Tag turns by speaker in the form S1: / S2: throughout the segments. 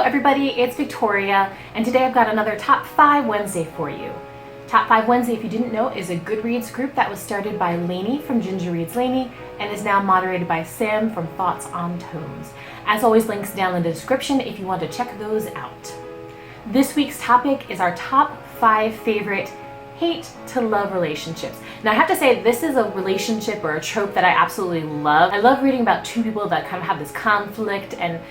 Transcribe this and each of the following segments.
S1: everybody, it's Victoria, and today I've got another Top 5 Wednesday for you. Top 5 Wednesday, if you didn't know, is a Goodreads group that was started by Lainey from Ginger Reads Lainey and is now moderated by Sam from Thoughts on Tomes. As always, links down in the description if you want to check those out. This week's topic is our top 5 favorite hate to love relationships. Now I have to say, this is a relationship or a trope that I absolutely love. I love reading about two people that kind of have this conflict and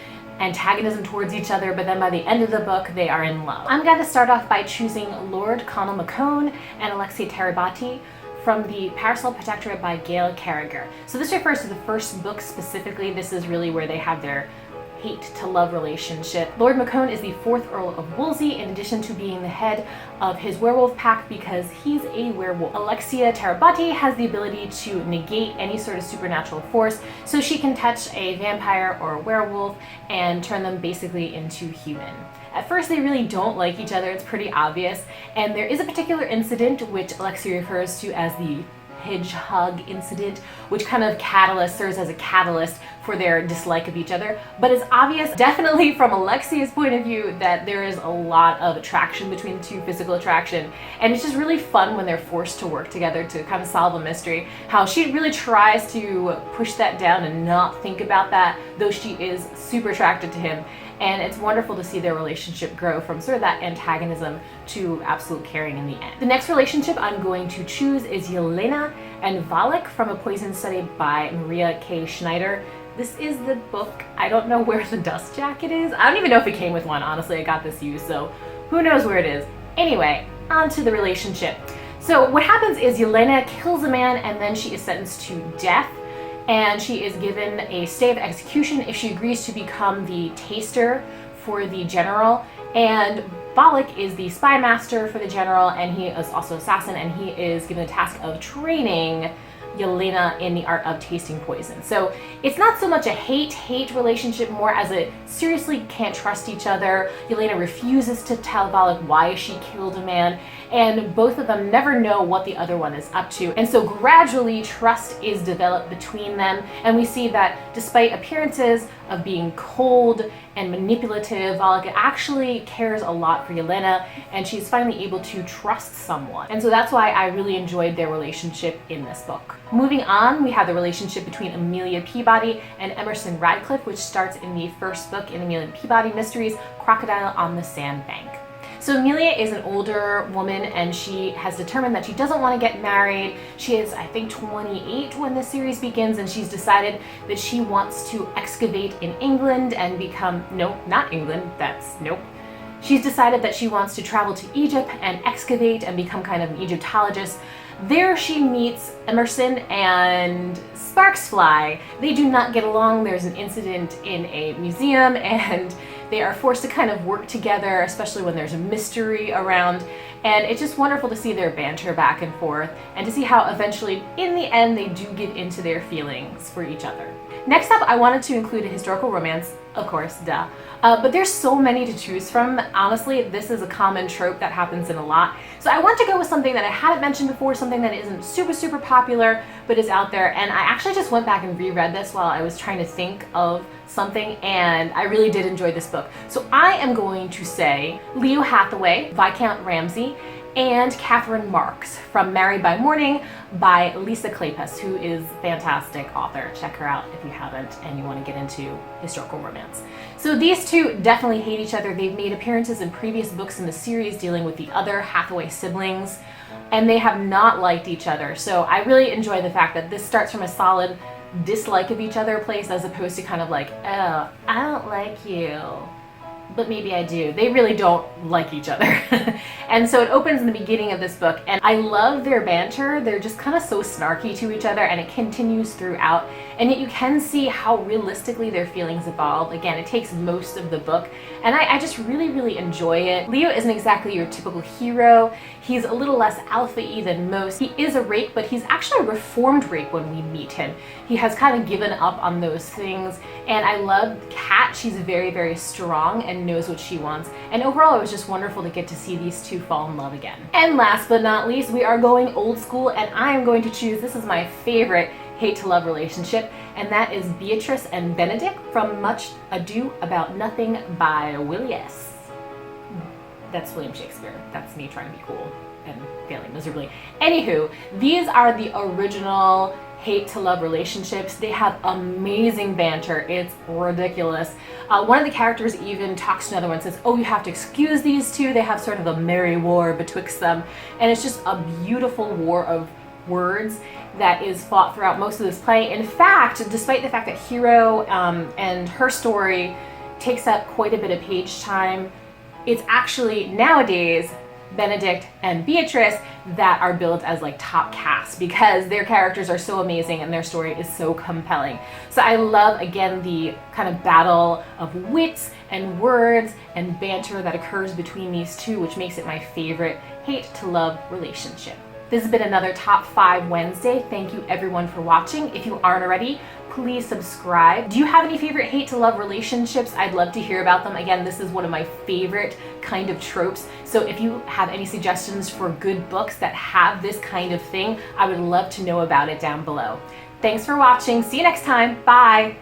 S1: antagonism towards each other, but then by the end of the book they are in love. I'm going to start off by choosing Lord Conall McCone and Alexia Terabati from the Parasol Protectorate by Gail Carriger. So this refers to the first book specifically. This is really where they have their hate to love relationship. Lord McCone is the 4th Earl of Wolsey, in addition to being the head of his werewolf pack because he's a werewolf. Alexia Terabati has the ability to negate any sort of supernatural force, so she can touch a vampire or a werewolf and turn them basically into human. At first they really don't like each other, it's pretty obvious, and there is a particular incident which Alexia refers to as the hedgehog incident, which kind of serves as a catalyst for their dislike of each other. But it's obvious, definitely from Alexia's point of view, that there is a lot of attraction between the two, physical attraction, and it's just really fun when they're forced to work together to kind of solve a mystery. How she really tries to push that down and not think about that, though she is super attracted to him. And it's wonderful to see their relationship grow from sort of that antagonism to absolute caring in the end. The next relationship I'm going to choose is Yelena and Valak from A Poison Study by Maria K. Schneider. This is the book, I don't know where the dust jacket is. I don't even know if it came with one, honestly. I got this used, so who knows where it is. Anyway, on to the relationship. So what happens is Yelena kills a man and then she is sentenced to death. And she is given a stay of execution if she agrees to become the taster for the general. And Valak is the spy master for the general, and he is also assassin, and he is given the task of training Yelena in the art of tasting poison. So it's not so much a hate-hate relationship, more as a seriously can't trust each other. Yelena refuses to tell Valak why she killed a man, and both of them never know what the other one is up to. And so gradually trust is developed between them, and we see that despite appearances of being cold and manipulative, Valak actually cares a lot for Yelena, and she's finally able to trust someone. And so that's why I really enjoyed their relationship in this book. Moving on, we have the relationship between Amelia Peabody and Emerson Radcliffe, which starts in the first book in Amelia Peabody Mysteries, Crocodile on the Sandbank. So Amelia is an older woman and she has determined that she doesn't want to get married. She is, I think, 28 when the series begins, and she's decided that she wants to excavate in England and become, no, not England, that's, nope. She's decided that she wants to travel to Egypt and excavate and become kind of an Egyptologist. There she meets Emerson and sparks fly. They do not get along. There's an incident in a museum and they are forced to kind of work together, especially when there's a mystery around. And it's just wonderful to see their banter back and forth and to see how eventually, in the end, they do get into their feelings for each other. Next up, I wanted to include a historical romance, of course, duh. But there's so many to choose from. Honestly, this is a common trope that happens in a lot. So I want to go with something that I hadn't mentioned before, something that isn't super popular, but is out there. And I actually just went back and reread this while I was trying to think of something, and I really did enjoy this book. So I am going to say Leo Hathaway, Viscount Ramsay, and Catherine Marks from Married by Morning by Lisa Kleypas, who is a fantastic author. Check her out if you haven't and you want to get into historical romance. So these two definitely hate each other. They've made appearances in previous books in the series dealing with the other Hathaway siblings, and they have not liked each other. So I really enjoy the fact that this starts from a solid dislike of each other place as opposed to kind of like, oh, I don't like you, but maybe I do. They really don't like each other. And so it opens in the beginning of this book, and I love their banter. They're just kind of so snarky to each other, and it continues throughout. And yet you can see how realistically their feelings evolve. Again, it takes most of the book, and I just really enjoy it. Leo isn't exactly your typical hero. He's a little less alpha-y than most. He is a rake, but he's actually a reformed rake when we meet him. He has kind of given up on those things, and I love Kat. She's very strong and knows what she wants. And overall, it was just wonderful to get to see these two fall in love again. And last but not least, we are going old school, and I am going to choose, this is my favorite hate to love relationship, and that is Beatrice and Benedict from Much Ado About Nothing by Willius. That's William Shakespeare. That's me trying to be cool and failing miserably. Anywho, these are the original hate to love relationships. They have amazing banter. It's ridiculous. One of the characters even talks to another one and says, oh, you have to excuse these two. They have sort of a merry war betwixt them. And it's just a beautiful war of words that is fought throughout most of this play. In fact, despite the fact that Hero and her story takes up quite a bit of page time, it's actually nowadays Benedict and Beatrice that are billed as like top cast because their characters are so amazing and their story is so compelling. So I love, again, the kind of battle of wits and words and banter that occurs between these two, which makes it my favorite hate to love relationship. This has been another Top 5 Wednesday. Thank you everyone for watching. If you aren't already, please subscribe. Do you have any favorite hate to love relationships? I'd love to hear about them. Again, this is one of my favorite kind of tropes. So if you have any suggestions for good books that have this kind of thing, I would love to know about it down below. Thanks for watching. See you next time. Bye.